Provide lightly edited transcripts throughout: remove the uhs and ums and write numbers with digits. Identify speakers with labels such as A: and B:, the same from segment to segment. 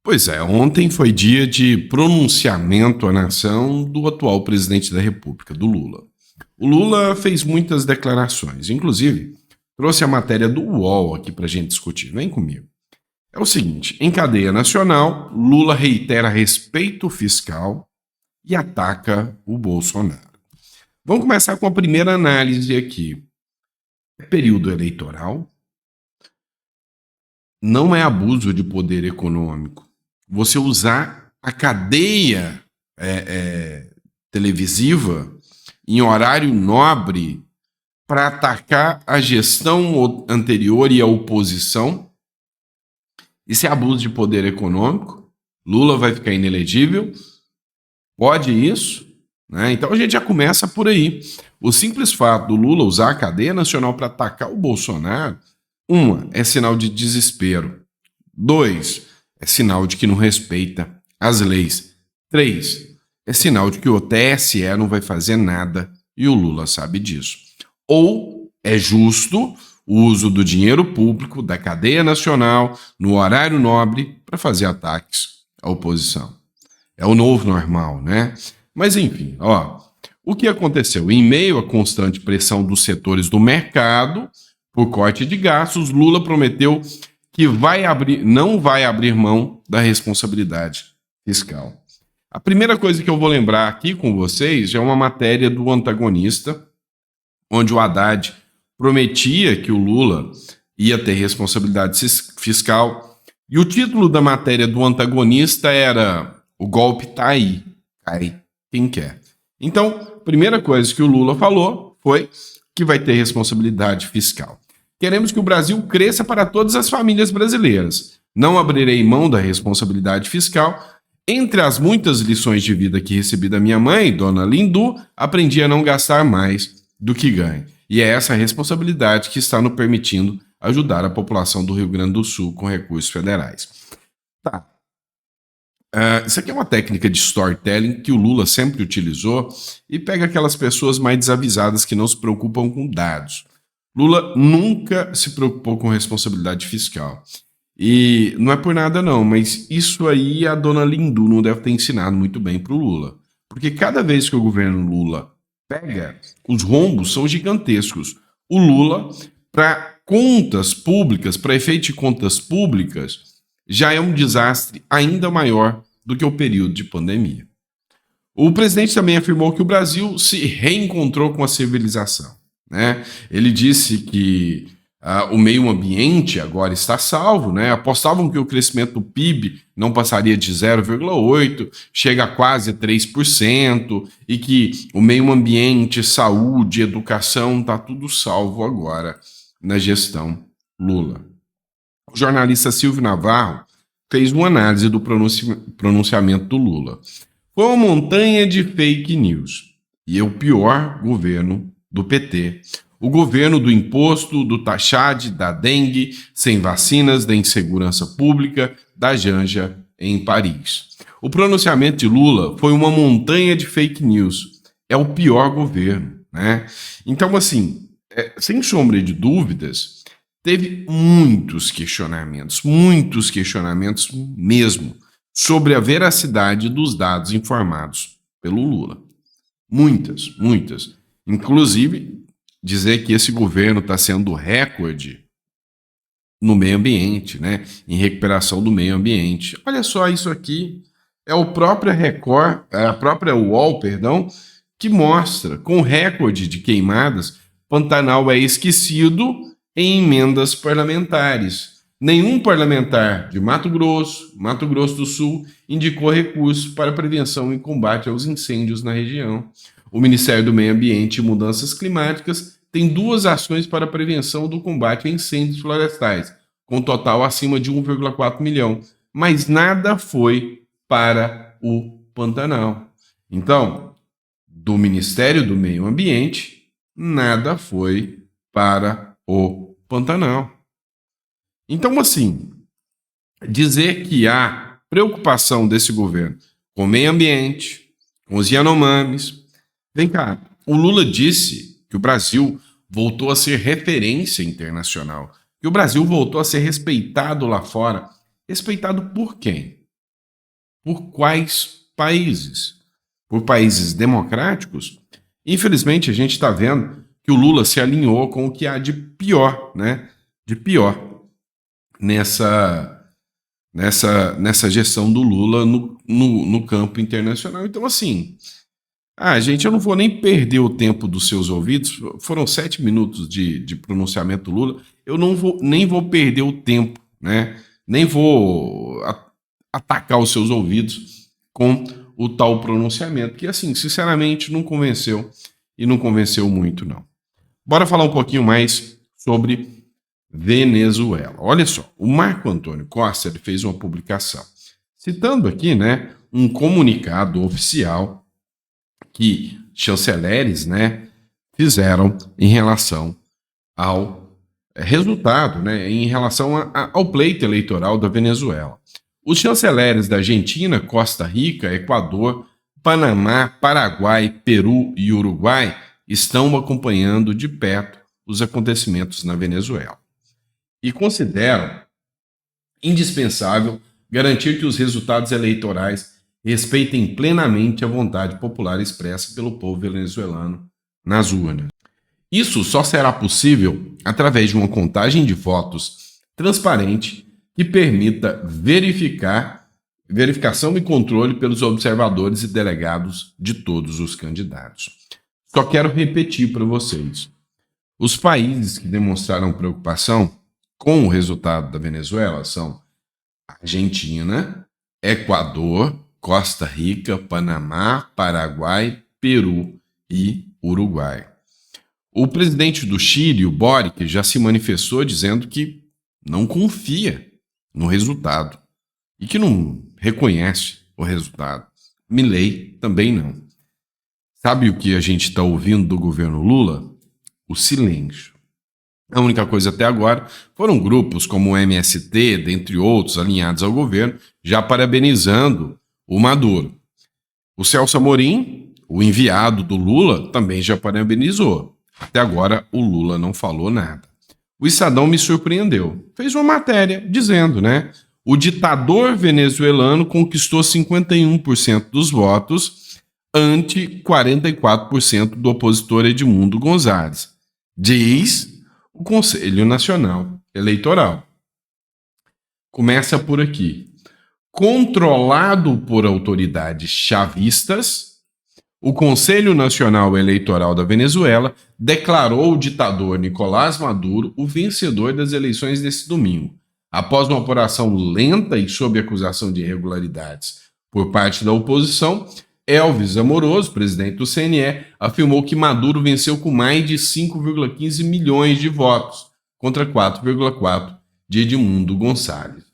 A: Pois é, ontem foi dia de pronunciamento à nação do atual presidente da República, do Lula. O Lula fez muitas declarações, inclusive trouxe a matéria do UOL aqui para a gente discutir. Vem comigo. É o seguinte: em cadeia nacional, Lula reitera respeito fiscal e ataca o Bolsonaro. Vamos começar com a primeira análise aqui. É período eleitoral? Não é abuso de poder econômico você usar a cadeia televisiva em horário nobre para atacar a gestão anterior e a oposição? Isso é abuso de poder econômico? Lula vai ficar inelegível? Pode isso? Né? Então a gente já começa por aí. O simples fato do Lula usar a cadeia nacional para atacar o Bolsonaro, é sinal de desespero. 2, é sinal de que não respeita as leis. 3, é sinal de que o TSE não vai fazer nada e o Lula sabe disso. Ou é justo o uso do dinheiro público, da cadeia nacional, no horário nobre, para fazer ataques à oposição. É o novo normal, né? Mas enfim, o que aconteceu? Em meio à constante pressão dos setores do mercado por corte de gastos, Lula prometeu que não vai abrir mão da responsabilidade fiscal. A primeira coisa que eu vou lembrar aqui com vocês é uma matéria do Antagonista, onde o Haddad prometia que o Lula ia ter responsabilidade fiscal, e o título da matéria do Antagonista era "O golpe tá aí, cai quem quer". Então, a primeira coisa que o Lula falou foi que vai ter responsabilidade fiscal. Queremos que o Brasil cresça para todas as famílias brasileiras. Não abrirei mão da responsabilidade fiscal. Entre as muitas lições de vida que recebi da minha mãe, Dona Lindu, aprendi a não gastar mais do que ganho. E é essa responsabilidade que está nos permitindo ajudar a população do Rio Grande do Sul com recursos federais. Tá. Isso aqui é uma técnica de storytelling que o Lula sempre utilizou e pega aquelas pessoas mais desavisadas que não se preocupam com dados. Lula nunca se preocupou com responsabilidade fiscal. E não é por nada não, mas isso aí a Dona Lindu não deve ter ensinado muito bem para o Lula. Porque cada vez que o governo Lula pega, os rombos são gigantescos. O Lula, para contas públicas, para efeito de contas públicas, já é um desastre ainda maior do que o período de pandemia. O presidente também afirmou que o Brasil se reencontrou com a civilização, né? Ele disse que o meio ambiente agora está salvo, né? Apostavam que o crescimento do PIB não passaria de 0,8%, chega a quase 3%, e que o meio ambiente, saúde, educação, está tudo salvo agora na gestão Lula. O jornalista Silvio Navarro fez uma análise do pronunciamento do Lula. Foi uma montanha de fake news e é o pior governo do PT. O governo do imposto, do taxade, da dengue, sem vacinas, da insegurança pública, da Janja em Paris. O pronunciamento de Lula foi uma montanha de fake news. É o pior governo, né? Então, assim, sem sombra de dúvidas, teve muitos questionamentos mesmo, sobre a veracidade dos dados informados pelo Lula. Muitas. Inclusive, dizer que esse governo está sendo recorde no meio ambiente, né? Em recuperação do meio ambiente. Olha só isso aqui. É o próprio Record, a própria UOL, que mostra, com recorde de queimadas, Pantanal é esquecido em emendas parlamentares. Nenhum parlamentar de Mato Grosso do Sul, indicou recursos para prevenção e combate aos incêndios na região. O Ministério do Meio Ambiente e Mudanças Climáticas tem 2 ações para prevenção do combate a incêndios florestais, com total acima de 1,4 milhão, mas nada foi para o Pantanal. Então, do Ministério do Meio Ambiente, nada foi para o Pantanal. Então, assim, dizer que há preocupação desse governo com o meio ambiente, com os Yanomamis. Vem cá, o Lula disse que o Brasil voltou a ser referência internacional, que o Brasil voltou a ser respeitado lá fora. Respeitado por quem? Por quais países? Por países democráticos? Infelizmente, a gente está vendo que o Lula se alinhou com o que há de pior, né? De pior nessa gestão do Lula no campo internacional. Então, assim, gente, eu não vou nem perder o tempo dos seus ouvidos. Foram 7 minutos de pronunciamento do Lula. Eu nem vou perder o tempo, né? Nem vou atacar os seus ouvidos com o tal pronunciamento, que, assim, sinceramente, não convenceu e não convenceu muito, não. Bora falar um pouquinho mais sobre Venezuela. Olha só, o Marco Antônio Costa ele fez uma publicação citando aqui, né, um comunicado oficial que chanceleres, né, fizeram em relação ao resultado, né, em relação ao pleito eleitoral da Venezuela. Os chanceleres da Argentina, Costa Rica, Equador, Panamá, Paraguai, Peru e Uruguai estão acompanhando de perto os acontecimentos na Venezuela e consideram indispensável garantir que os resultados eleitorais respeitem plenamente a vontade popular expressa pelo povo venezuelano nas urnas. Isso só será possível através de uma contagem de votos transparente que permita verificação e controle pelos observadores e delegados de todos os candidatos. Só quero repetir para vocês. Os países que demonstraram preocupação com o resultado da Venezuela são Argentina, Equador, Costa Rica, Panamá, Paraguai, Peru e Uruguai. O presidente do Chile, o Boric, já se manifestou dizendo que não confia no resultado e que não reconhece o resultado. Milei também não. Sabe o que a gente está ouvindo do governo Lula? O silêncio. A única coisa até agora foram grupos como o MST, dentre outros, alinhados ao governo, já parabenizando o Maduro. O Celso Amorim, o enviado do Lula, também já parabenizou. Até agora o Lula não falou nada. O Estadão me surpreendeu. Fez uma matéria dizendo, né? O ditador venezuelano conquistou 51% dos votos ante 44% do opositor Edmundo Gonzalez. Diz o Conselho Nacional Eleitoral. Começa por aqui. Controlado por autoridades chavistas, o Conselho Nacional Eleitoral da Venezuela declarou o ditador Nicolás Maduro o vencedor das eleições desse domingo, após uma apuração lenta e sob acusação de irregularidades por parte da oposição. Elvis Amoroso, presidente do CNE, afirmou que Maduro venceu com mais de 5,15 milhões de votos, contra 4,4 de Edmundo Gonçalves.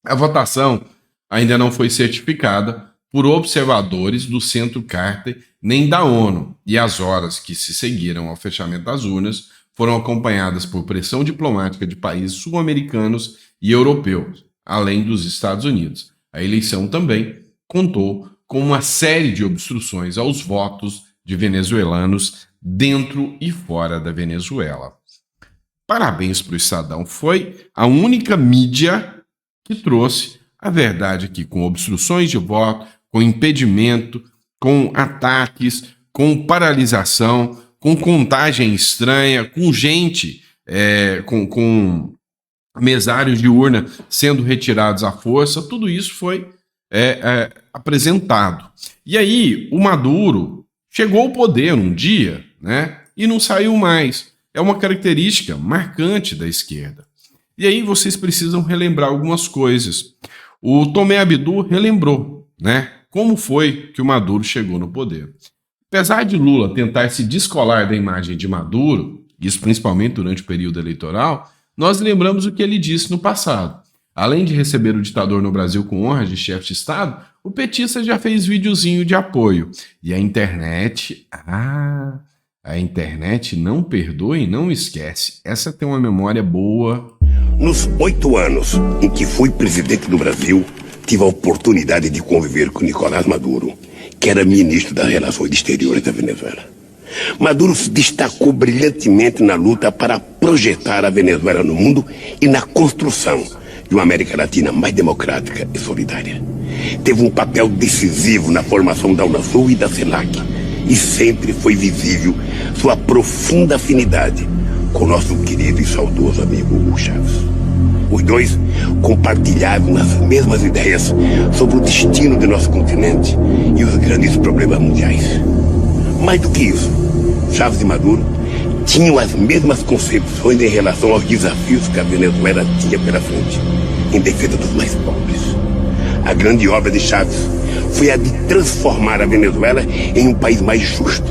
A: A votação ainda não foi certificada por observadores do Centro Carter nem da ONU, e as horas que se seguiram ao fechamento das urnas foram acompanhadas por pressão diplomática de países sul-americanos e europeus, além dos Estados Unidos. A eleição também contou com uma série de obstruções aos votos de venezuelanos dentro e fora da Venezuela. Parabéns para o Estadão, foi a única mídia que trouxe a verdade aqui, com obstruções de voto, com impedimento, com ataques, com paralisação, com contagem estranha, com gente, com mesários de urna sendo retirados à força. Tudo isso foi apresentado. E aí o Maduro chegou ao poder um dia, né, e não saiu mais. É uma característica marcante da esquerda. E aí vocês precisam relembrar algumas coisas. O Tomé Abdu relembrou, né, como foi que o Maduro chegou no poder. Apesar de Lula tentar se descolar da imagem de Maduro, isso principalmente durante o período eleitoral, nós lembramos o que ele disse no passado. Além de receber o ditador no Brasil com honra de chefe de Estado, o petista já fez videozinho de apoio. E a internet não perdoa e não esquece. Essa tem uma memória boa.
B: Nos 8 anos em que fui presidente do Brasil, tive a oportunidade de conviver com Nicolás Maduro, que era ministro das Relações Exteriores da Venezuela. Maduro se destacou brilhantemente na luta para projetar a Venezuela no mundo e na construção de uma América Latina mais democrática e solidária. teve um papel decisivo na formação da Unasul e da CELAC. E sempre foi visível sua profunda afinidade com nosso querido e saudoso amigo Hugo Chávez. Os dois compartilhavam as mesmas ideias sobre o destino de nosso continente e os grandes problemas mundiais. Mais do que isso, Chávez e Maduro tinham as mesmas concepções em relação aos desafios que a Venezuela tinha pela frente, em defesa dos mais pobres. A grande obra de Chávez foi a de transformar a Venezuela em um país mais justo,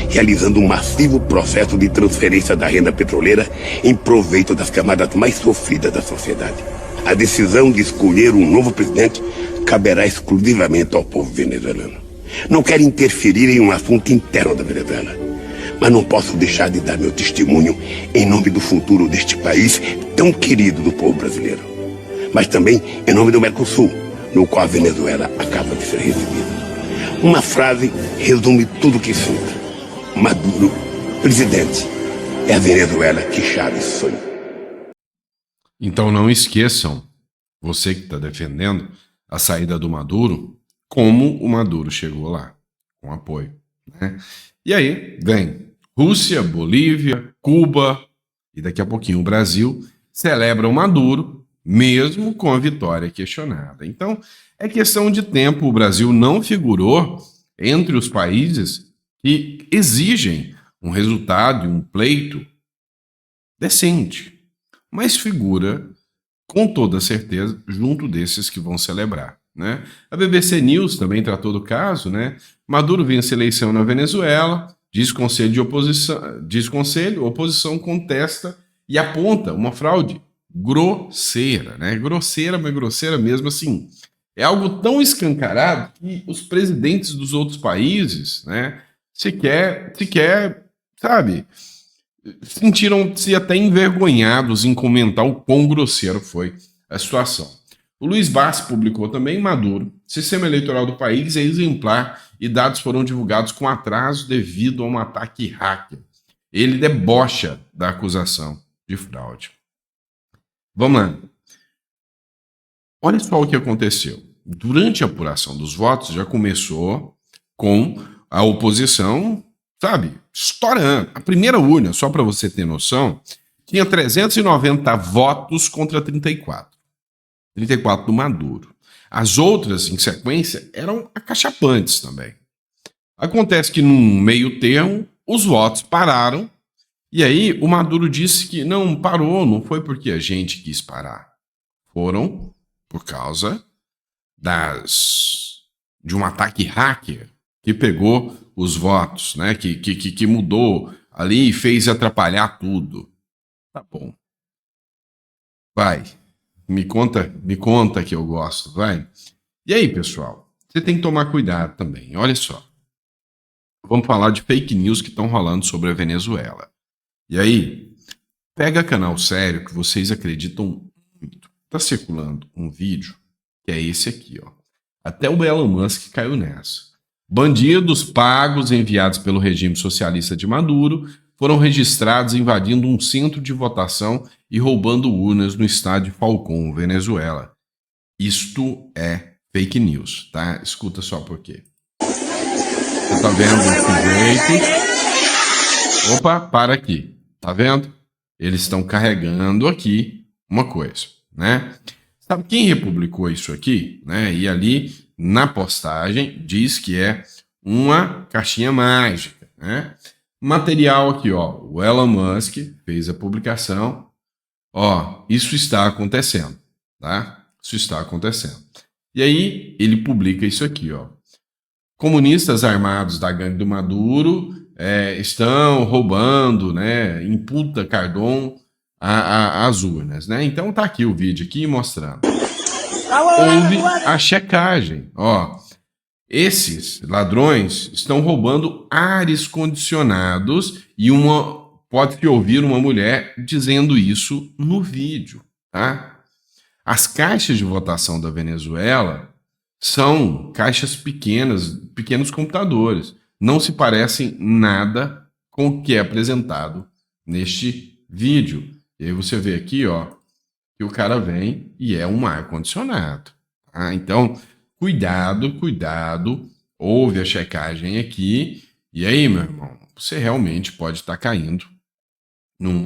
B: realizando um massivo processo de transferência da renda petroleira em proveito das camadas mais sofridas da sociedade. A decisão de escolher um novo presidente caberá exclusivamente ao povo venezuelano. Não quero interferir em um assunto interno da Venezuela, mas não posso deixar de dar meu testemunho em nome do futuro deste país tão querido do povo brasileiro, mas também em nome do Mercosul, no qual a Venezuela acaba de ser recebida. Uma frase resume tudo o que sinto. Maduro, presidente, é a Venezuela que Chávez sonhou.
A: Então não esqueçam, você que está defendendo a saída do Maduro, como o Maduro chegou lá, com apoio, né? E aí vem Rússia, Bolívia, Cuba e daqui a pouquinho o Brasil celebram o Maduro, mesmo com a vitória questionada. Então é questão de tempo, o Brasil não figurou entre os países que exigem um resultado e um pleito decente, mas figura com toda certeza junto desses que vão celebrar, né? A BBC News também tratou do caso, né? Maduro vence eleição na Venezuela, diz conselho, oposição contesta e aponta uma fraude grosseira, né? Grosseira, mas grosseira mesmo assim. É algo tão escancarado que os presidentes dos outros países, né, sequer, sabe, sentiram-se até envergonhados em comentar o quão grosseiro foi a situação. O Luiz Bassi publicou também: Maduro, sistema eleitoral do país é exemplar e dados foram divulgados com atraso devido a um ataque hacker. Ele debocha da acusação de fraude. Vamos lá. Olha só o que aconteceu. Durante a apuração dos votos, já começou com a oposição, sabe, estourando. A primeira urna, só para você ter noção, tinha 390 votos contra 34. 34 do Maduro. As outras, em sequência, eram acachapantes também. Acontece que, num meio termo, os votos pararam, e aí o Maduro disse que não parou, não foi porque a gente quis parar. Foram por causa de um ataque hacker que pegou os votos, né? Que mudou ali e fez atrapalhar tudo. Tá bom. Vai. Me conta que eu gosto, vai. E aí, pessoal? Você tem que tomar cuidado também. Olha só. Vamos falar de fake news que estão rolando sobre a Venezuela. E aí, pega canal sério que vocês acreditam muito. Tá circulando um vídeo que é esse aqui, ó. Até o Elon Musk caiu nessa. Bandidos pagos enviados pelo regime socialista de Maduro foram registrados invadindo um centro de votação e roubando urnas no estádio Falcón, Venezuela. Isto é fake news, tá? Escuta só por quê. Você tá vendo os sujeitos? Opa, para aqui. Tá vendo? Eles estão carregando aqui uma coisa, né? Sabe quem republicou isso aqui, né? E ali na postagem diz que é uma caixinha mágica, né? Material aqui, ó. O Elon Musk fez a publicação. Ó, isso está acontecendo, tá? Isso está acontecendo. E aí ele publica isso aqui, ó. Comunistas armados da gangue do Maduro estão roubando, né? Imputa Cardón as urnas, né? Então tá aqui o vídeo aqui mostrando. Houve a checagem, ó. Esses ladrões estão roubando ares condicionados e pode-se ouvir uma mulher dizendo isso no vídeo, tá? As caixas de votação da Venezuela são caixas pequenas, pequenos computadores. Não se parecem nada com o que é apresentado neste vídeo. E aí você vê aqui, ó, que o cara vem e é um ar-condicionado. Tá? Então, cuidado, houve a checagem aqui, e aí, meu irmão, você realmente pode estar caindo num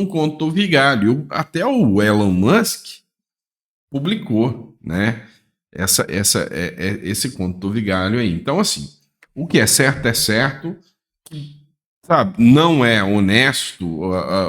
A: conto do vigário. Até o Elon Musk publicou, né, esse conto do vigário aí. Então, assim, o que é certo, sabe? Não é honesto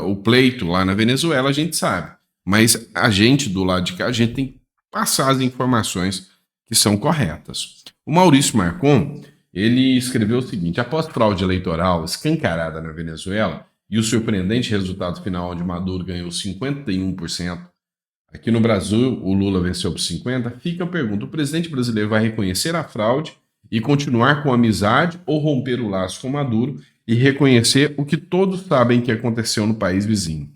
A: o pleito lá na Venezuela, a gente sabe. Mas a gente do lado de cá, a gente tem que passar as informações que são corretas. O Maurício Marcon, ele escreveu o seguinte: após fraude eleitoral escancarada na Venezuela e o surpreendente resultado final onde Maduro ganhou 51%, aqui no Brasil o Lula venceu por 50%, fica a pergunta: o presidente brasileiro vai reconhecer a fraude e continuar com amizade ou romper o laço com Maduro e reconhecer o que todos sabem que aconteceu no país vizinho?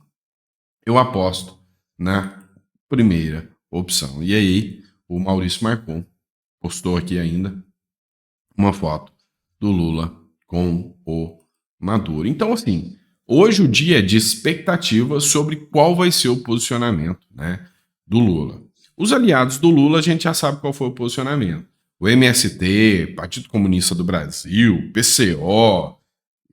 A: Eu aposto na primeira opção. E aí, o Maurício Marcon postou aqui ainda uma foto do Lula com o Maduro. Então, assim, hoje o dia é de expectativa sobre qual vai ser o posicionamento, né, do Lula. Os aliados do Lula, a gente já sabe qual foi o posicionamento. O MST, Partido Comunista do Brasil, PCO,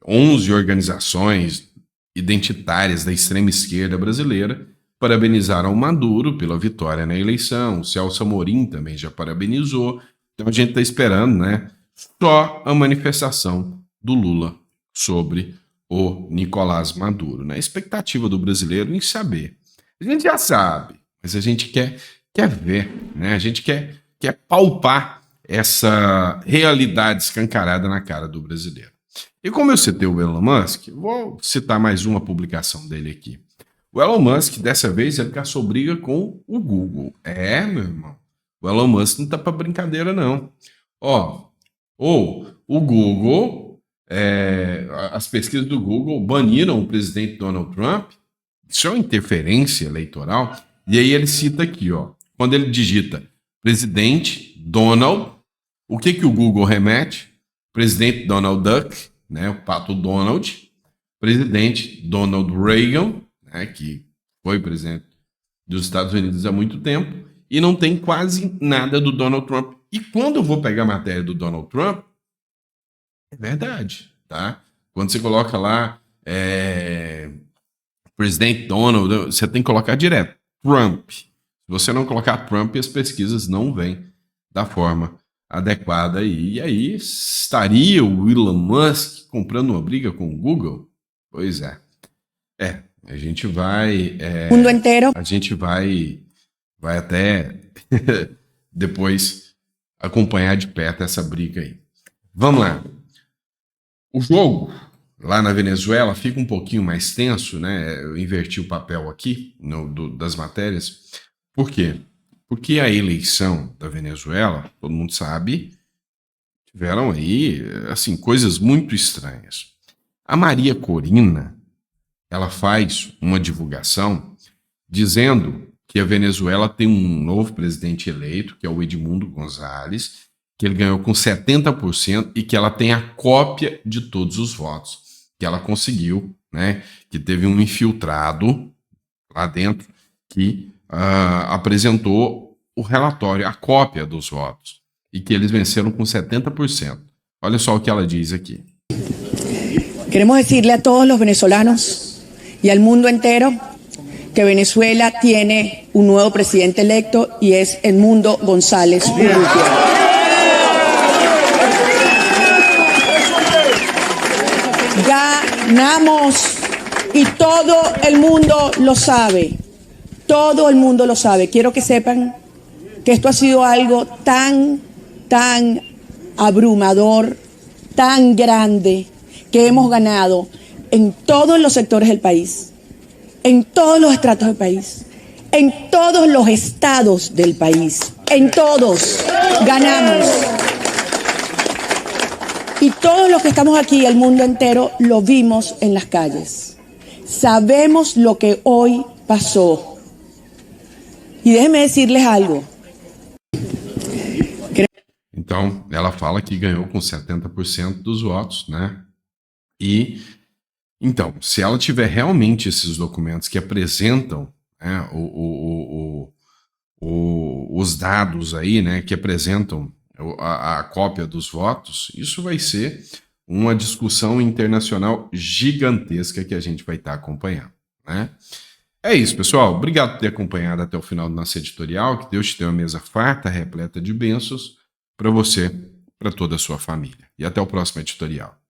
A: 11 organizações identitárias da extrema esquerda brasileira parabenizaram o Maduro pela vitória na eleição. O Celso Amorim também já parabenizou. Então a gente está esperando, né, só a manifestação do Lula sobre o Nicolás Maduro, né? A expectativa do brasileiro em saber. A gente já sabe, mas a gente quer ver, né? A gente quer palpar essa realidade escancarada na cara do brasileiro. E como eu citei o Elon Musk, vou citar mais uma publicação dele aqui. O Elon Musk, dessa vez, ele caçou briga com o Google. É, meu irmão. O Elon Musk não tá pra brincadeira, não. O Google, as pesquisas do Google baniram o presidente Donald Trump. Isso é uma interferência eleitoral. E aí ele cita aqui, quando ele digita presidente Donald, o que o Google remete? Presidente Donald Duck, né, o pato Donald, presidente Donald Reagan, né, que foi presidente dos Estados Unidos há muito tempo, e não tem quase nada do Donald Trump. E quando eu vou pegar a matéria do Donald Trump, é verdade, tá? Quando você coloca lá presidente Donald, você tem que colocar direto Trump. Se você não colocar Trump, as pesquisas não vêm da forma adequada. E aí estaria o Elon Musk comprando uma briga com o Google? Pois é. A gente vai...
C: mundo inteiro.
A: A gente vai até depois acompanhar de perto essa briga aí. Vamos lá. O jogo lá na Venezuela fica um pouquinho mais tenso, né? Eu inverti o papel aqui das matérias. Por quê? Porque a eleição da Venezuela, todo mundo sabe, tiveram aí, assim, coisas muito estranhas. A Maria Corina, ela faz uma divulgação dizendo que a Venezuela tem um novo presidente eleito, que é o Edmundo González, que ele ganhou com 70% e que ela tem a cópia de todos os votos que ela conseguiu, né? Que teve um infiltrado lá dentro que apresentou o relatório, a cópia dos votos, e que eles venceram com 70%. Olha só o que ela diz aqui.
C: Queremos decirle a todos los venezolanos y al mundo entero que Venezuela tiene un nuevo presidente electo y es Edmundo González Urrutia. Ganamos y todo el mundo lo sabe. Todo el mundo lo sabe. Quiero que sepan que esto ha sido algo tan abrumador, tan grande, que hemos ganado en todos los sectores del país, en todos los estratos del país, en todos los estados del país, en todos ganamos. Y todos los que estamos aquí, el mundo entero, lo vimos en las calles. Sabemos lo que hoy pasó. E déjenme decirles algo.
A: Então, ela fala que ganhou com 70% dos votos, né? E, então, se ela tiver realmente esses documentos que apresentam, né, os dados aí, né, que apresentam a cópia dos votos, isso vai ser uma discussão internacional gigantesca que a gente vai estar acompanhando, né? É isso, pessoal. Obrigado por ter acompanhado até o final do nosso editorial. Que Deus te dê uma mesa farta, repleta de bênçãos para você, para toda a sua família. E até o próximo editorial.